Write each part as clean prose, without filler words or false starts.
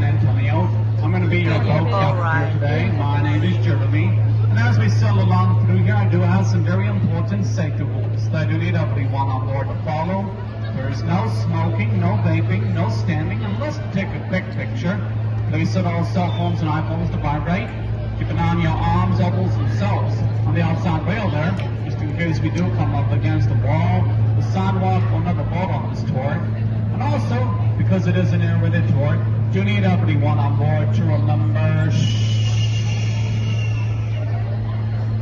San Antonio. I'm going to be your boat captain here today. My name is Jeremy. And as we sail along through here, I do have some very important safety rules that I do need everyone on board to follow. There's no smoking, no vaping, no standing, and let's take a quick picture. Please set all cell phones and iPhones to vibrate. Keep an eye on your arms, elbows, and selves on the outside rail there, just in case we do come up against the wall. The sidewalk will never vote on this tour. And also, because it is an air-rated tour, do need everyone on board to remember,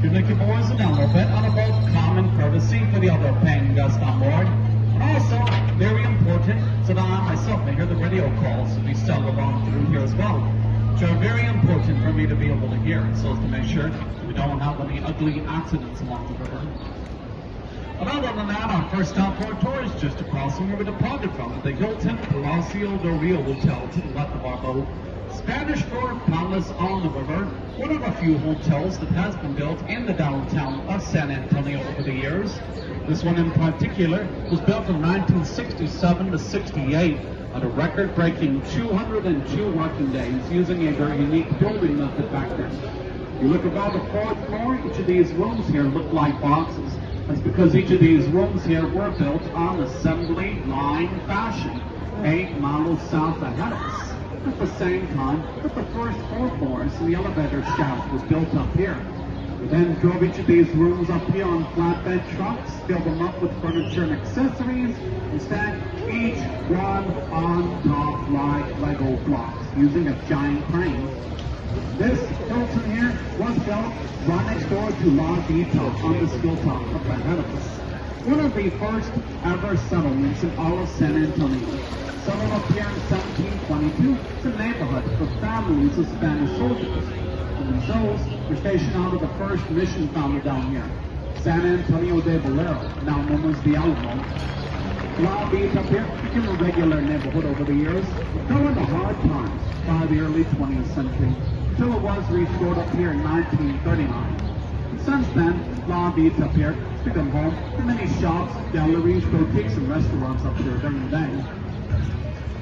to make your boys and down a bit on about common courtesy for the other paying guests on board. And also, very important, so that I myself may hear the radio calls as we sail along through here as well, which are very important for me to be able to hear, so as to make sure we don't have any ugly accidents along the river. But other than that, our first stop for our tour is just across from where we departed from, at the Hilton Palacio del Rio Hotel to the left of our boat. Spanish Fort Palace on the river, one of a few hotels that has been built in the downtown of San Antonio over the years. This one in particular was built from 1967 to 68 at a record-breaking 202 working days using a very unique building method back then. You look above the fourth floor, each of these rooms here look like boxes. That's because each of these rooms here were built on assembly line fashion, 8 miles south ahead of us. At the same time that the first 4 floors and the elevator shaft was built up here. We then drove each of these rooms up here on flatbed trucks, filled them up with furniture and accessories, and stacked each one on top like Lego blocks using a giant crane. This Hilton here was built right next door to La Vita on this hilltop up ahead of us. One of the first ever settlements in all of San Antonio. Settled up here in 1722, it's a neighborhood for families of Spanish soldiers. And themselves were stationed out of the first mission founded down here, San Antonio de Valero, now known as the Alamo. La Vita up here became a regular neighborhood over the years, fell into hard times by the early 20th century, until it was restored up here in 1939. And since then, La Vita up here has become home to many shops, galleries, boutiques, and restaurants up here during the day,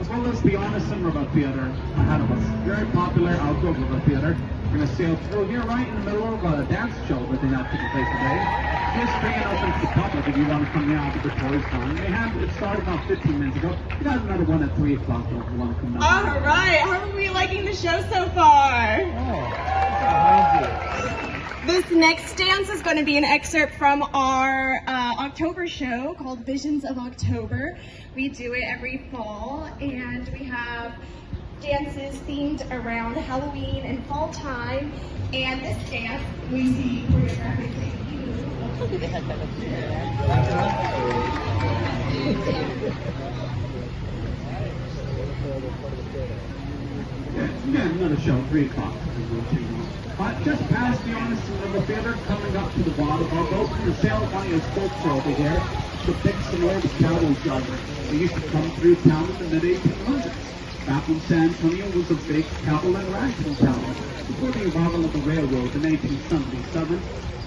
as well as the Arneson River Theater ahead of us. Very popular outdoor river theater. We're going to sail through here right in the middle of a dance show that they have taking place today. It's free and open to the public if you want to come here after the tour is done. It started about 15 minutes ago. We got another one at 3 o'clock though if you want to come down. All right. How are we liking the show so far? This next dance is going to be an excerpt from our October show called Visions of October. We do it every fall, and we have dances themed around Halloween and fall time. And this dance we see choreographically. Yeah, another show, 3 o'clock. Just past the Arneson River Theater, coming up to the bottom of our boat, the sail on your sculpture over here depicts an old cattle driver. They used to come through town in the mid-1800s. Back when San Antonio was a big cattle and ranching town, before the arrival of the railroad in 1877.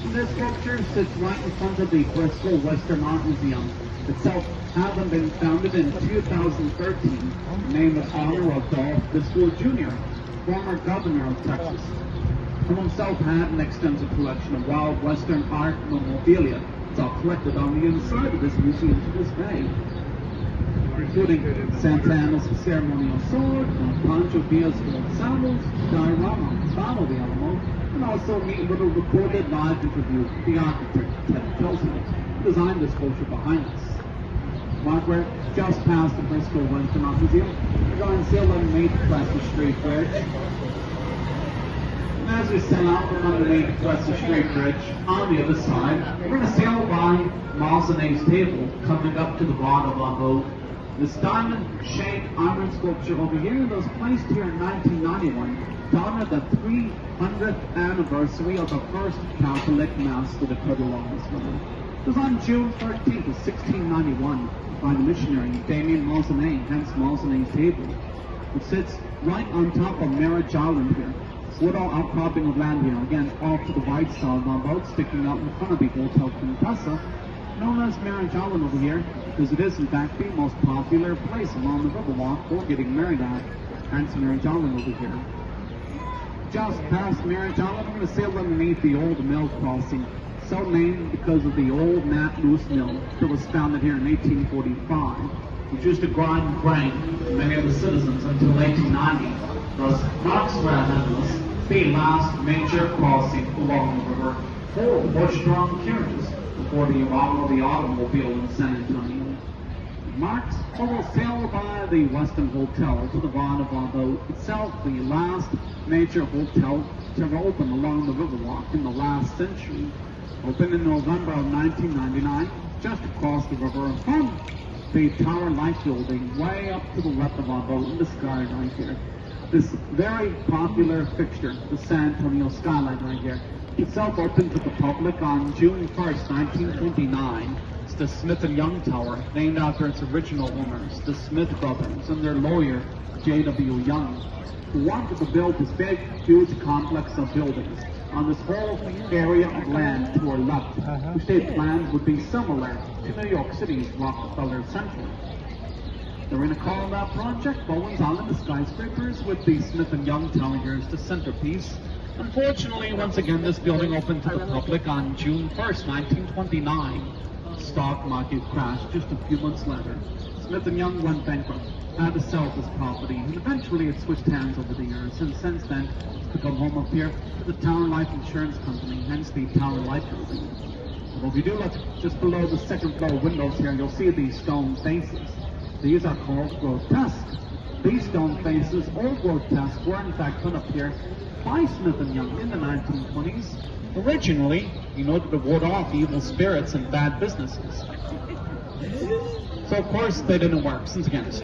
And this sculpture sits right in front of the Bristol Western Art Museum, itself having been founded in 2013, named in honor of Dolph Bristol Jr., former governor of Texas, who himself had an extensive collection of wild Western art memorabilia. It's all collected on the inside of this museum to this day, including Santana's ceremonial sword, Pancho Villa's gold saddles, diorama, Battle of the Alamo, and also meet with a recorded live interview with the architect Ted Pilsen, who designed this sculpture behind us. Mark, we're just past the Bristol Western Art Museum. We're going to sail underneath Plessis Street Bridge. And as we sail out from underneath Plessis Street Bridge, on the other side, we're going to sail by Malsonet's table, coming up to the bottom of our boat. This diamond-shaped iron sculpture over here was placed here in 1991 to honor the 300th anniversary of the first Catholic Mass that occurred along this river. It was on June 13th of 1691 by the missionary Damien Malsonet, hence Malsonet's table, which sits right on top of Marriage Island here. Little outcropping of land here, again off to the right side of our boat, sticking out in front of the Hotel Contessa, known as Marriage Island over here, because it is in fact the most popular place along the Riverwalk for getting married at. Hence Mary Jolly over here. Just past Mary Jolly, I'm going to sail underneath the old mill crossing, so named because of the old Nat Moose Mill that was founded here in 1845, which used to grind grain for many of the citizens until 1890. Thus, marks Ravenous the last major crossing along the river for horse-drawn carriages before the arrival of the automobile in San Antonio. Marks will sail by the Weston Hotel to the Rendezvous itself, the last major hotel to ever open along the Riverwalk in the last century. Opened in November of 1999, just across the river from the Tower Light Building, way up to the left of our boat in the sky right here. This very popular fixture, the San Antonio skyline right here, itself opened to the public on June 1st, 1929. It's the Smith and Young Tower, named after its original owners, the Smith brothers, and their lawyer, J.W. Young, who wanted to build this big, huge complex of buildings on this whole area of land to our left, which they planned would be similar to New York City's Rockefeller Center. They're going to call that project Bowen's Island, the skyscrapers, with the Smith and Young Tower here as the centerpiece. Unfortunately, once again, this building opened to the public on June 1st, 1929. The stock market crashed just a few months later. Smith and Young went bankrupt, had to sell this property, and eventually it switched hands over the years, and since then it's become home up here to the Tower Life Insurance Company, hence the Tower Life Building. Well, if you do look just below the second floor windows here, you'll see these stone faces. These are called grotesque. These stone faces, or grotesque, were in fact put up here by Smith and Young in the 1920s. Originally, in order to ward off evil spirits and bad businesses. So of course they didn't work, since again,